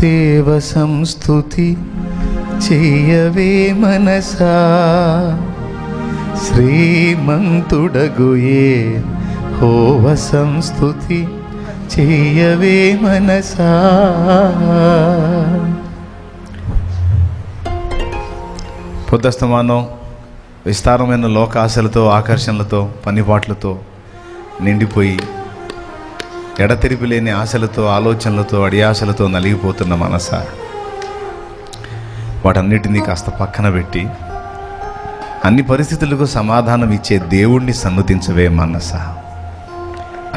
దేవ సంస్తుతి చెయ్యవే మనసా, శ్రీమంతుడగు యెహోవ సంస్తుతి చెయ్యవే మనసా. పొద్దస్తమానం విస్తారమైన లోకాశలతో, ఆకర్షణలతో, పనిపాట్లతో నిండిపోయి ఎడతెరిపి లేని ఆశలతో, ఆలోచనలతో, అడియాశలతో నలిగిపోతున్న మనస, వాటన్నిటినీ కాస్త పక్కన పెట్టి అన్ని పరిస్థితులకు సమాధానం ఇచ్చే దేవుణ్ణి సన్నుతించవే మనస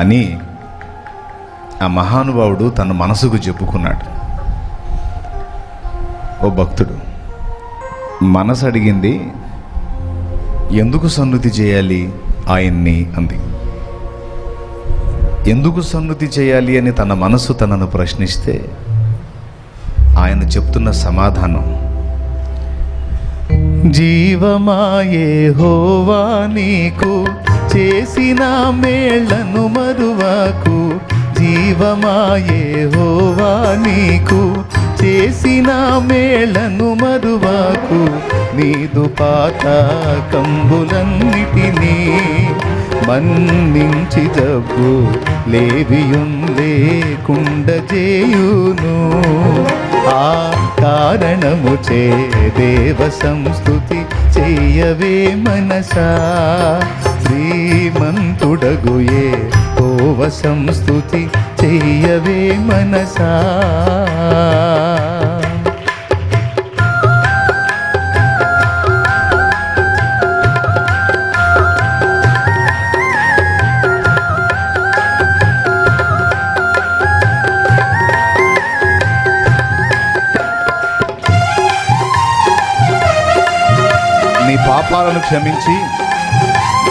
అని ఆ మహానుభావుడు తన మనసుకు చెప్పుకున్నాడు. ఓ భక్తుడు, మనసు అడిగింది ఎందుకు సన్నుతి చేయాలి ఆయన్ని అంది. ఎందుకు సన్నుతి చేయాలి అని తన మనసు తనను ప్రశ్నిస్తే ఆయన చెప్తున్న సమాధానం, జీవమా యెహోవా నీకు చేసిన మేళ్లను మరువకు, జీవమా యెహోవా నీకు చేసిన మేళ్లను మరువకు, నీదు పాతకంబులన్నిటినీ మన్నించి జబ్బు లేవియుం లేకుండ చేయును. ఆ కారణముచే దేవ సంస్తుతి చెయ్యవే మనసా, శ్రీమంతుడగు యెహోవ సంస్తుతి చెయ్యవే మనసా. నీ పాపాలను క్షమించి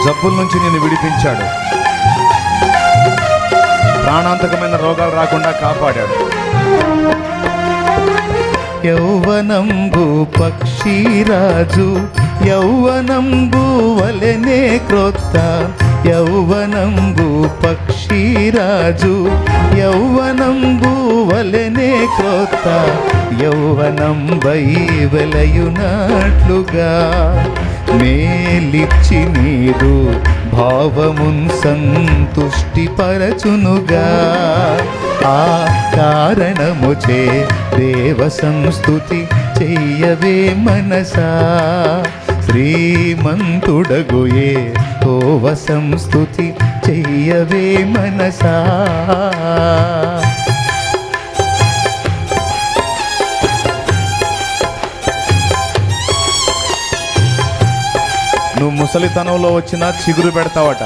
జబ్బుల నుంచి నిన్ను విడిపించాడు. ప్రాణాంతకమైన రోగాలు రాకుండా కాపాడాడు. యౌవనంబు పక్షిరాజు యౌవనంబు వలెనే క్రొత్త, యౌవనంబు పక్షిరాజు యౌవనంబు వలెనే క్రొత్త, యౌవనం వెలయునట్లుగా మేలిచ్చి నీదు భావమున్ సంతుష్టి పరచునుగా. ఆ కారణముచే దేవ సంస్తుతి చెయ్యవే మనసా, శ్రీమంతుడగు యెహోవ సంస్తుతి చెయ్యవే మనసా. నువ్వు ముసలితనంలో వచ్చినా చిగురు పెడతావట.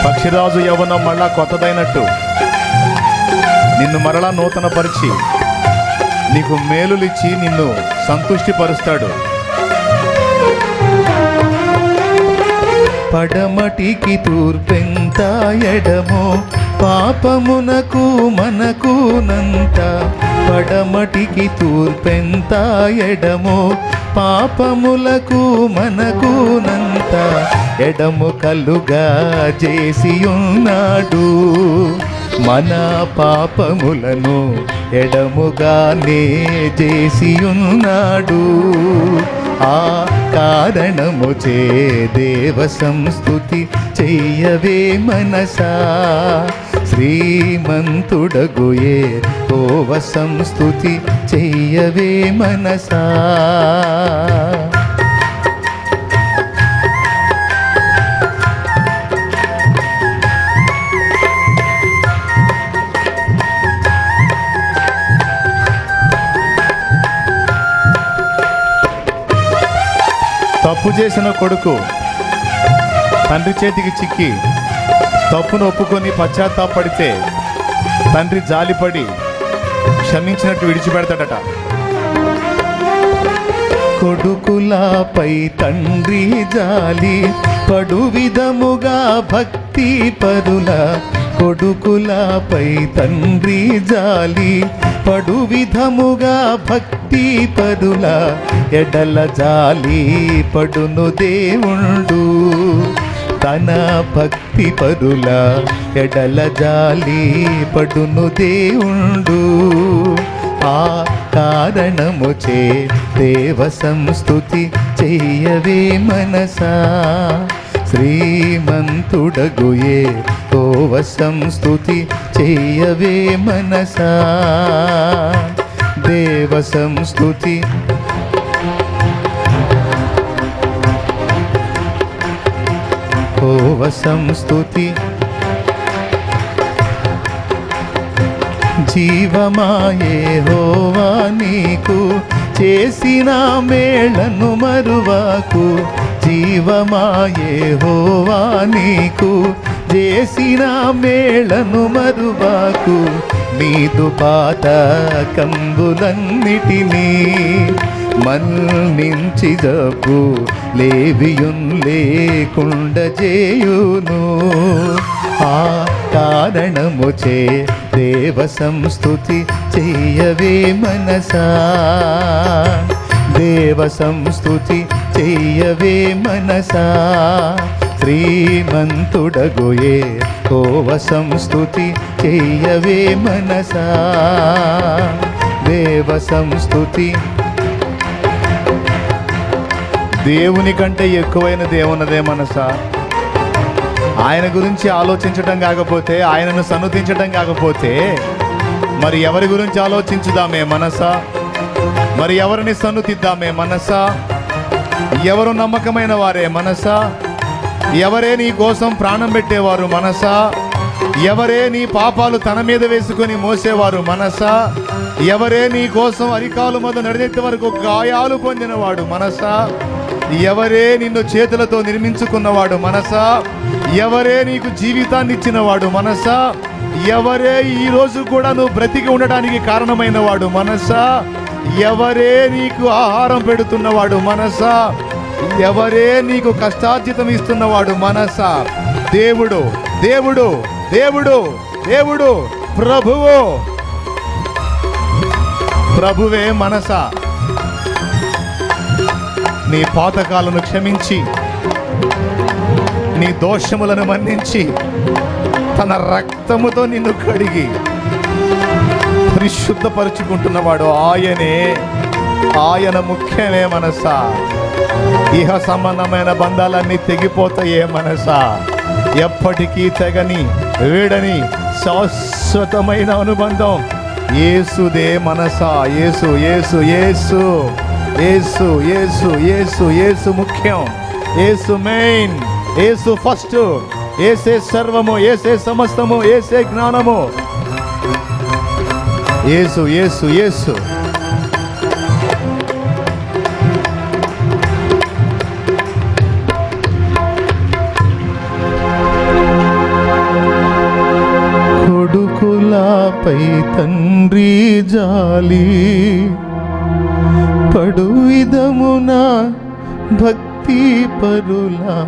పక్షిరాజు యవ్వనం మళ్ళా కొత్తదైనట్టు నిన్ను మరలా నూతన పరిచి నీకు మేలులిచ్చి నిన్ను సంతుష్టిపరుస్తాడు. పడమటికి తూర్పెంత ఎడమో పాపమునకు మనకునంత, పడమటికి తూర్పెంత ఎడమో పాపములకు మనకునంత, ఎడము కలుగా చేసియున్నాడు మన పాపములను ఎడముగానే చేసియున్నాడు. ఆ కారణముచే దేవ సంస్తుతి చెయ్యవే మనసా, శ్రీమంతుడగు యెహోవ సంస్తుతి చెయ్యవే మనసా. తప్పు చేసిన కొడుకు తండ్రి చేతికి చిక్కి తప్పును ఒప్పుకొని పశ్చాత్తాపడితే తండ్రి జాలిపడి క్షమించినట్టు విడిచిపెడతాడట. కొడుకులపై తండ్రి జాలి పడు విధముగా భక్తి పరుల, కొడుకులపై తండ్రి జాలి పడు విధముగా భక్తి పరుల, ఎడల జాలి పడును దేవుండు. తన భక్తి పరుల ఎడల జాలి పడును దేవుండు. ఆ కారణముచే దేవ సంస్తుతి చెయ్యవే మనసా. శ్రీమంతుడగు యెహోవ సంస్తుతి చెయ్యవే మనసా. దేవ సంస్తుతి యెహోవ సంస్తుతి. జీవమా యెహోవా నీకు చేసిన మేళను మరువాకు. జీవమా యెహోవా నీకు చేసిన మేళను మరువాకు. నీదు పాతకంబులన్నిటినీ మన్నించి జబ్బు లేవియున్ లేకుండ చేయును. ఆ కారణముచే దేవ సంస్తుతి చెయ్యవే మనసా. దేవ సంస్తుతి చెయ్యవే మనసా. శ్రీమంతుడగు యెహోవ సంస్తుతి చెయ్యవే మనసా. దేవ సంస్తుతి. దేవుని కంటే ఎక్కువైన దేవునదే మనసా. ఆయన గురించి ఆలోచించటం కాకపోతే, ఆయనను సన్నుతించటం కాకపోతే మరి ఎవరి గురించి ఆలోచించుదామే మనసా? మరి ఎవరిని సన్నుతిద్దామే మనసా? ఎవరు నమ్మకమైన వారే మనసా? ఎవరే నీ కోసం ప్రాణం పెట్టేవారు మనసా? ఎవరే నీ పాపాలు తన మీద వేసుకొని మోసేవారు మనసా? ఎవరే నీ కోసం అరికాలు మొదలు నడినెత్తి వరకు గాయాలు పొందినవాడు మనసా? ఎవరే నిన్ను చేతులతో నిర్మించుకున్నవాడు మనసా? ఎవరే నీకు జీవితాన్ని ఇచ్చినవాడు మనసా? ఎవరే ఈ రోజు కూడా నువ్వు బ్రతికి ఉండడానికి కారణమైన వాడు మనసా? ఎవరే నీకు ఆహారం పెడుతున్నవాడు మనసా? ఎవరే నీకు కష్టార్జితం ఇస్తున్నవాడు మనసా? దేవుడు, దేవుడు, దేవుడు, దేవుడు, ప్రభువు, ప్రభువే మనసా. నీ పాతకాలను క్షమించి, నీ దోషములను మన్నించి, తన రక్తముతో నిన్ను కడిగి పరిశుద్ధపరుచుకుంటున్నవాడు ఆయనే. ఆయన ముఖ్యమే మనసా. ఇహ సంబంధమైన బంధాలన్నీ తెగిపోతాయే మనసా. ఎప్పటికీ తెగని వీడని శాశ్వతమైన అనుబంధం యేసుదే మనసా. యేసు, యేసు, యేసు, యేసు, యేసు, యేసు, యేసు ముఖ్యం. యేసు మెయిన్, యేసు ఫస్ట్, యేసే సర్వము, యేసే సమస్తము, యేసే జ్ఞానము. యేసు, యేసు, యేసు. కొడుకులపై తండ్రి జాలి పడు విధమున భక్తి పరులా